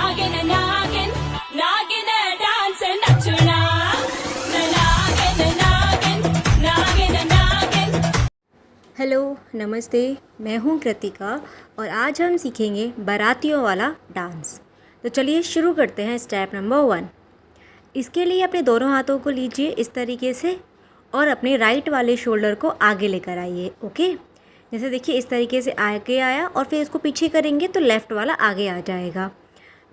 नागिन नागिन नागिन डांस नचना नागिन नागिन नागिन नागिन। हेलो नमस्ते, मैं हूँ कृतिका और आज हम सीखेंगे बारातियों वाला डांस। तो चलिए शुरू करते हैं। Step number 1। इसके लिए अपने दोनों हाथों को लीजिए इस तरीके से और अपने राइट वाले शोल्डर को आगे लेकर आइए। ओके, जैसे देखिए इस तरीके से आगे आया और फिर इसको पीछे करेंगे तो लेफ़्ट वाला आगे आ जाएगा।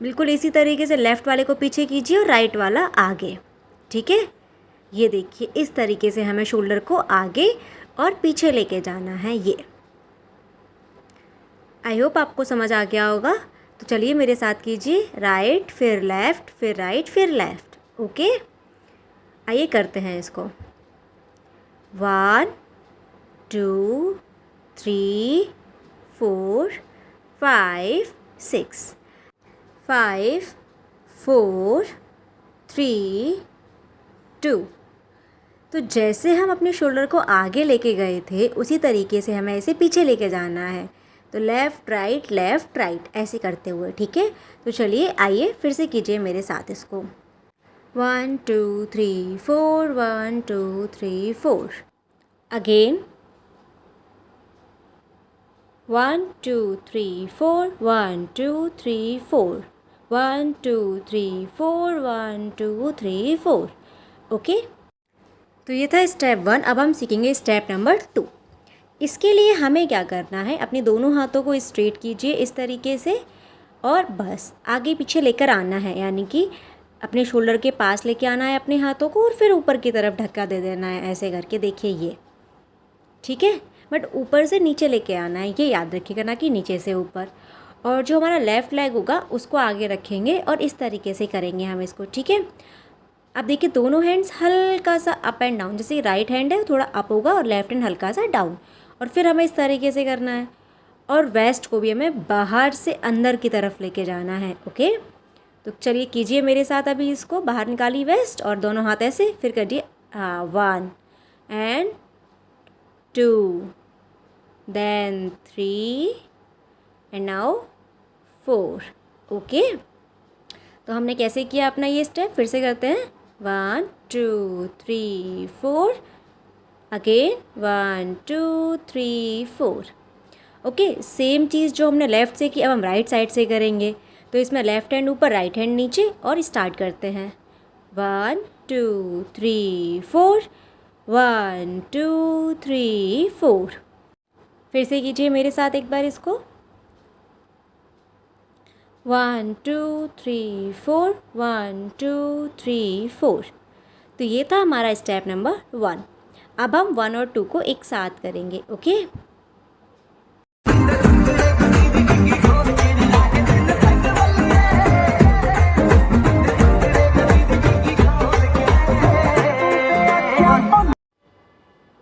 बिल्कुल इसी तरीके से लेफ़्ट वाले को पीछे कीजिए और राइट वाला आगे। ठीक है, ये देखिए इस तरीके से हमें शोल्डर को आगे और पीछे लेके जाना है। ये आई होप आपको समझ आ गया होगा। तो चलिए मेरे साथ कीजिए, राइट फिर लेफ़्ट फिर राइट फिर लेफ़्ट। ओके, आइए करते हैं इसको। 1 2 3 4 5 6 5 4 3 2। तो जैसे हम अपने शोल्डर को आगे लेके गए थे उसी तरीके से हमें इसे पीछे लेके जाना है। तो लेफ़्ट राइट ऐसे करते हुए। ठीक है, तो चलिए आइए फिर से कीजिए मेरे साथ इसको। 1 2 3 4 1 2 3 4। अगेन 1 2 3 4 1 2 3 4 1 2 3 4 1 2 3 4। ओके, तो ये था स्टेप 1। अब हम सीखेंगे स्टेप नंबर 2। इसके लिए हमें क्या करना है, अपने दोनों हाथों को स्ट्रेट कीजिए इस तरीके से और बस आगे पीछे लेकर आना है, यानी कि अपने शोल्डर के पास लेके आना है अपने हाथों को और फिर ऊपर की तरफ धक्का दे देना है ऐसे करके। देखिए ये, ठीक है, बट ऊपर से नीचे लेके आना है, ये याद रखिएगा, ना कि नीचे से ऊपर। और जो हमारा लेफ़्ट लेग होगा उसको आगे रखेंगे और इस तरीके से करेंगे हम इसको। ठीक है, अब देखिए दोनों हैंड्स हल्का सा अप एंड डाउन, जैसे राइट हैंड है थोड़ा अप होगा और लेफ्ट हैंड हल्का सा डाउन, और फिर हमें इस तरीके से करना है। और वेस्ट को भी हमें बाहर से अंदर की तरफ लेके जाना है। ओके, तो चलिए कीजिए मेरे साथ। अभी इसको बाहर निकालिए वेस्ट और दोनों हाथ ऐसे, फिर करिए 1 and 2 then 3 and now 4। Okay, तो हमने कैसे किया अपना ये स्टेप, फिर से करते हैं। 1 2 3 4। अगेन 1 2 3 4। ओके, सेम चीज़ जो हमने लेफ़्ट से की अब हम राइट साइड से करेंगे। तो इसमें लेफ़्ट हैंड ऊपर राइट हैंड नीचे और स्टार्ट करते हैं। 1 2 3 4 1 2 3 4। फिर से कीजिए मेरे साथ एक बार इसको। 1 2 3 4 1 2 3 4। तो ये था हमारा स्टेप नंबर 1। अब हम 1 और 2 को एक साथ करेंगे। ओके,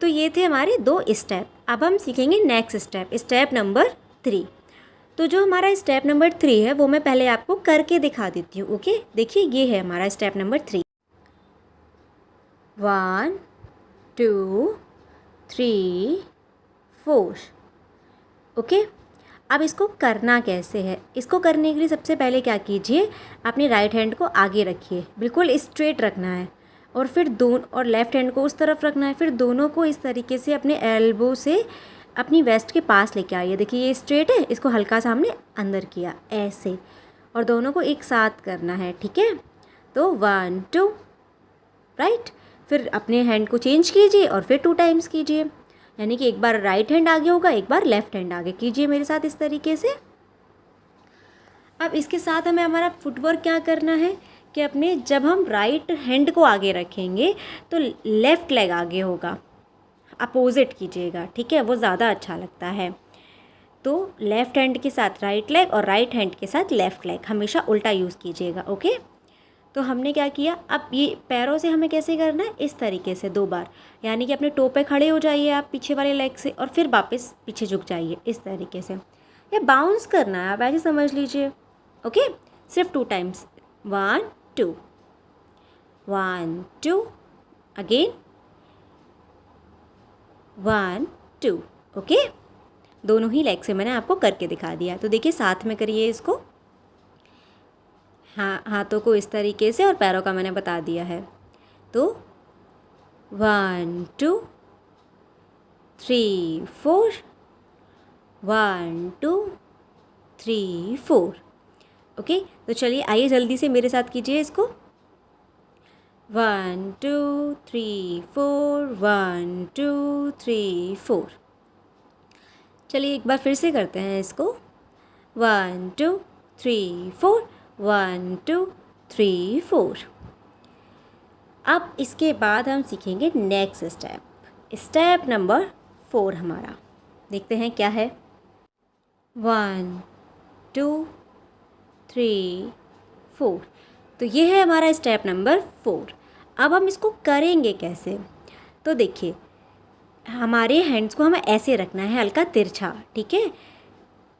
तो ये थे हमारे 2 स्टेप। अब हम सीखेंगे नेक्स्ट स्टेप, स्टेप नंबर 3। तो जो हमारा स्टेप नंबर 3 है वो मैं पहले आपको करके दिखा देती हूँ। ओके, देखिए ये है हमारा स्टेप नंबर 3। 1 2 3 4। ओके, अब इसको करना कैसे है, इसको करने के लिए सबसे पहले क्या कीजिए, अपने राइट हैंड को आगे रखिए, बिल्कुल स्ट्रेट रखना है, और फिर दोनों और लेफ़्ट हैंड को उस तरफ रखना है। फिर दोनों को इस तरीके से अपने एल्बो से अपनी वेस्ट के पास लेके आइए। देखिए ये स्ट्रेट है, इसको हल्का सा हमने अंदर किया ऐसे, और दोनों को एक साथ करना है। ठीक है, तो 1 2 राइट, फिर अपने हैंड को चेंज कीजिए और फिर 2 टाइम्स कीजिए, यानी कि एक बार राइट हैंड आगे होगा, एक बार लेफ़्ट हैंड आगे। कीजिए मेरे साथ इस तरीके से। अब इसके साथ हमें हमारा फुटवर्क क्या करना है कि अपने जब हम राइट हैंड को आगे रखेंगे तो लेफ़्ट लेग आगे होगा, अपोजिट कीजिएगा। ठीक है, वो ज़्यादा अच्छा लगता है। तो लेफ़्ट हैंड के साथ राइट लेग और राइट हैंड के साथ लेफ़्ट लेग, हमेशा उल्टा यूज़ कीजिएगा। ओके, तो हमने क्या किया, अब ये पैरों से हमें कैसे करना है, इस तरीके से 2 बार, यानी कि अपने टो पे खड़े हो जाइए आप पीछे वाले लेग से और फिर वापस पीछे झुक जाइए इस तरीके से, या बाउंस करना है आप ऐसे समझ लीजिए। ओके, सिर्फ 2 टाइम्स, 1 2 1 2, अगेन 1 2। ओके, दोनों ही लेग से मैंने आपको करके दिखा दिया। तो देखिए साथ में करिए इसको। हाथों को इस तरीके से और पैरों का मैंने बता दिया है। तो 1 2 3 4, 1 2 3 4। ओके, तो चलिए आइए जल्दी से मेरे साथ कीजिए इसको। 1 2 3 4, 1 2 3 4। चलिए एक बार फिर से करते हैं इसको। 1 2 3 4, 1 2 3 4। अब इसके बाद हम सीखेंगे नेक्स्ट स्टेप, स्टेप नंबर 4 हमारा। देखते हैं क्या है। 1 2 3 4। तो ये है हमारा स्टेप नंबर 4। अब हम इसको करेंगे कैसे? तो देखिए, हमारे हैंड्स को हमें ऐसे रखना है, हल्का तिरछा, ठीक है।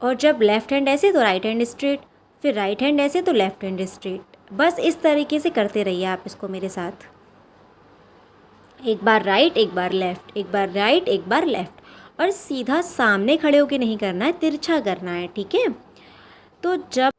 और जब लेफ़्ट हैंड ऐसे तो राइट हैंड स्ट्रेट, फिर राइट हैंड ऐसे तो लेफ़्ट हैंड स्ट्रेट। बस इस तरीके से करते रहिए आप इसको मेरे साथ। एक बार राइट, एक बार लेफ़्ट, एक बार राइट, एक बार लेफ़्ट। और सीधा सामने खड़े होके नहीं करना है, तिरछा करना है, ठीक है। तो जब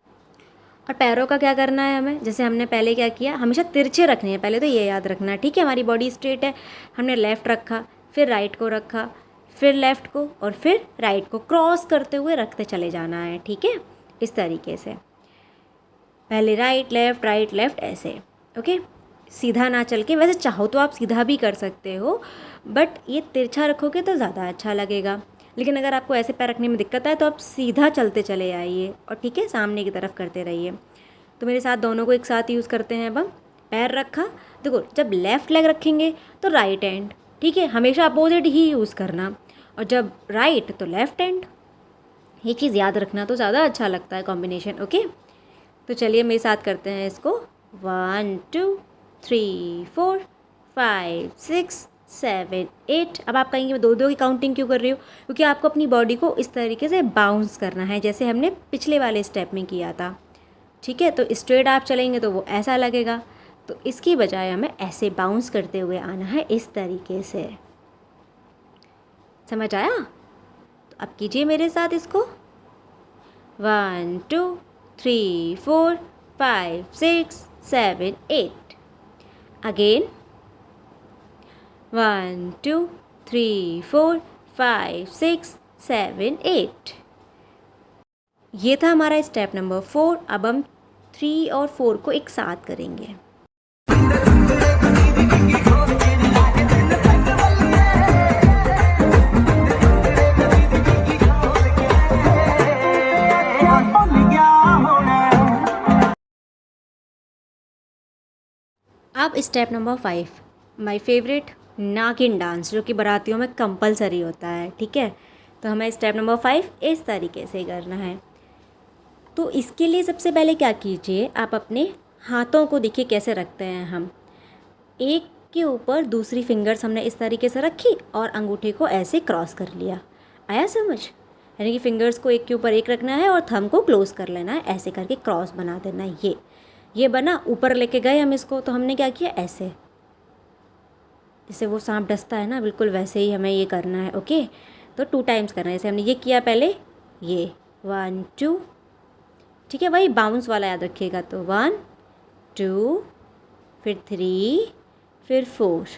और पैरों का क्या करना है हमें, जैसे हमने पहले क्या किया, हमेशा तिरछे रखने हैं, पहले तो ये याद रखना है, ठीक है। हमारी बॉडी स्ट्रेट है, हमने लेफ़्ट रखा, फिर राइट को रखा, फिर लेफ़्ट को, और फिर राइट को क्रॉस करते हुए रखते चले जाना है, ठीक है। इस तरीके से पहले राइट लेफ़्ट ऐसे, ओके। सीधा ना चल के, वैसे चाहो तो आप सीधा भी कर सकते हो, बट ये तिरछा रखोगे तो ज़्यादा अच्छा लगेगा। लेकिन अगर आपको ऐसे पैर रखने में दिक्कत है तो आप सीधा चलते चले आइए, और ठीक है, सामने की तरफ करते रहिए। तो मेरे साथ दोनों को एक साथ यूज़ करते हैं। अब हम पैर रखा, देखो जब लेफ़्ट लेग रखेंगे तो राइट हैंड, ठीक है, हमेशा अपोजिट ही यूज़ करना। और जब राइट तो लेफ़्ट हैंड। ये चीज़ याद रखना तो ज़्यादा अच्छा लगता है कॉम्बिनेशन, ओके। तो चलिए मेरे साथ करते हैं इसको। 1 2 3 4 5 6 7 8। अब आप कहेंगे मैं दो दो की काउंटिंग क्यों कर रही हूँ? क्योंकि आपको अपनी बॉडी को इस तरीके से बाउंस करना है, जैसे हमने पिछले वाले स्टेप में किया था, ठीक है। तो स्ट्रेट आप चलेंगे तो वो ऐसा लगेगा, तो इसकी बजाय हमें ऐसे बाउंस करते हुए आना है, इस तरीके से। समझ आया? तो अब कीजिए मेरे साथ इसको। 1 2 3 4 5 6 7 8। अगेन 1 2 3 4 5 6 7 8। ये था हमारा स्टेप नंबर 4। अब हम 3 और 4 को एक साथ करेंगे। अब स्टेप नंबर 5, माय फेवरेट, नागिन डांस, जो कि बारातियों में कंपलसरी होता है, ठीक है। तो हमें स्टेप नंबर 5 इस तरीके से करना है। तो इसके लिए सबसे पहले क्या कीजिए, आप अपने हाथों को देखिए कैसे रखते हैं हम। एक के ऊपर दूसरी फिंगर्स हमने इस तरीके से रखी और अंगूठे को ऐसे क्रॉस कर लिया। आया समझ? यानी कि फिंगर्स को एक के ऊपर एक रखना है और थंब को क्लोज कर लेना है, ऐसे करके क्रॉस बना देना है। ये बना, ऊपर लेके गए हम इसको, तो हमने क्या किया, ऐसे, जैसे वो सांप डसता है ना, बिल्कुल वैसे ही हमें ये करना है, ओके। तो 2 टाइम्स करना है, जैसे हमने ये किया पहले, ये 1 2, ठीक है, वही बाउंस वाला याद रखिएगा। तो 1 2, फिर 3, फिर 4,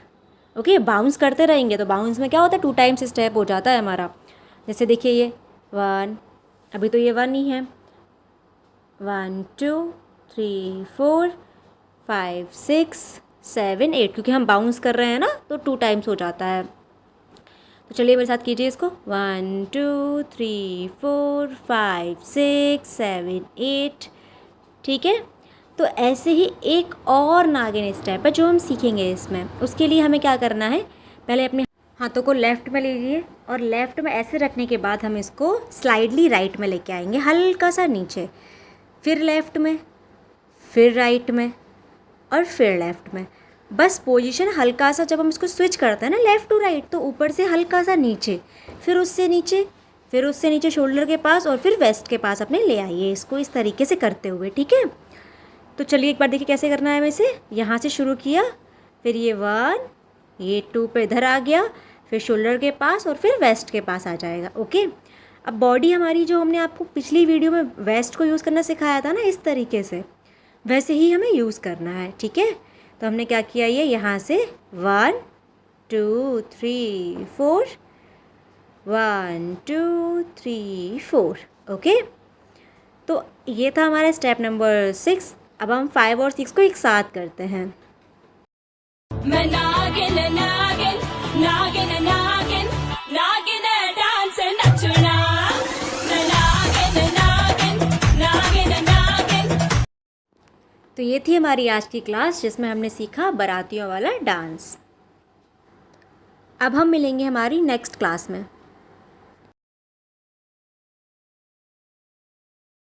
ओके। बाउंस करते रहेंगे तो बाउंस में क्या होता है, 2 टाइम्स स्टेप हो जाता है हमारा। जैसे देखिए ये 1, अभी तो ये 1 ही है, 1 2 3 4 5 6 7 8, क्योंकि हम बाउंस कर रहे हैं ना, तो 2 टाइम्स हो जाता है। तो चलिए मेरे साथ कीजिए इसको। 1 2 3 4 5 6 7 8, ठीक है। तो ऐसे ही एक और नागिन स्टेप है जो हम सीखेंगे इसमें। उसके लिए हमें क्या करना है, पहले अपने हाथों को लेफ़्ट में लीजिए और लेफ़्ट में ऐसे रखने के बाद हम इसको स्लाइडली राइट में लेके आएंगे, हल्का सा नीचे, फिर लेफ़्ट में, फिर राइट में, और फिर लेफ़्ट में। बस पोजीशन हल्का सा, जब हम इसको स्विच करते हैं ना लेफ़्ट टू राइट, तो ऊपर से हल्का सा नीचे, फिर उससे नीचे, फिर उससे नीचे शोल्डर के पास, और फिर वेस्ट के पास अपने ले आइए इसको, इस तरीके से करते हुए, ठीक है। तो चलिए एक बार देखिए कैसे करना है। वैसे यहाँ से शुरू किया, फिर ये 1, ये 2 पे इधर आ गया, फिर शोल्डर के पास, और फिर वेस्ट के पास आ जाएगा, ओके। अब बॉडी हमारी, जो हमने आपको पिछली वीडियो में वेस्ट को यूज़ करना सिखाया था ना, इस तरीके से, वैसे ही हमें यूज़ करना है, ठीक है। तो हमने क्या किया, ये यहाँ से 1 2 3 4, 1 2 3 4, ओके। तो ये था हमारा स्टेप नंबर 6। अब हम 5 और 6 को एक साथ करते हैं। मैं नागिन नागिन नागिन नागिन नागिन डांस नचना मैं नागिन नागिन नागिन नागिन। तो ये थी हमारी आज की क्लास जिसमें हमने सीखा बारातियों वाला डांस। अब हम मिलेंगे हमारी नेक्स्ट क्लास में।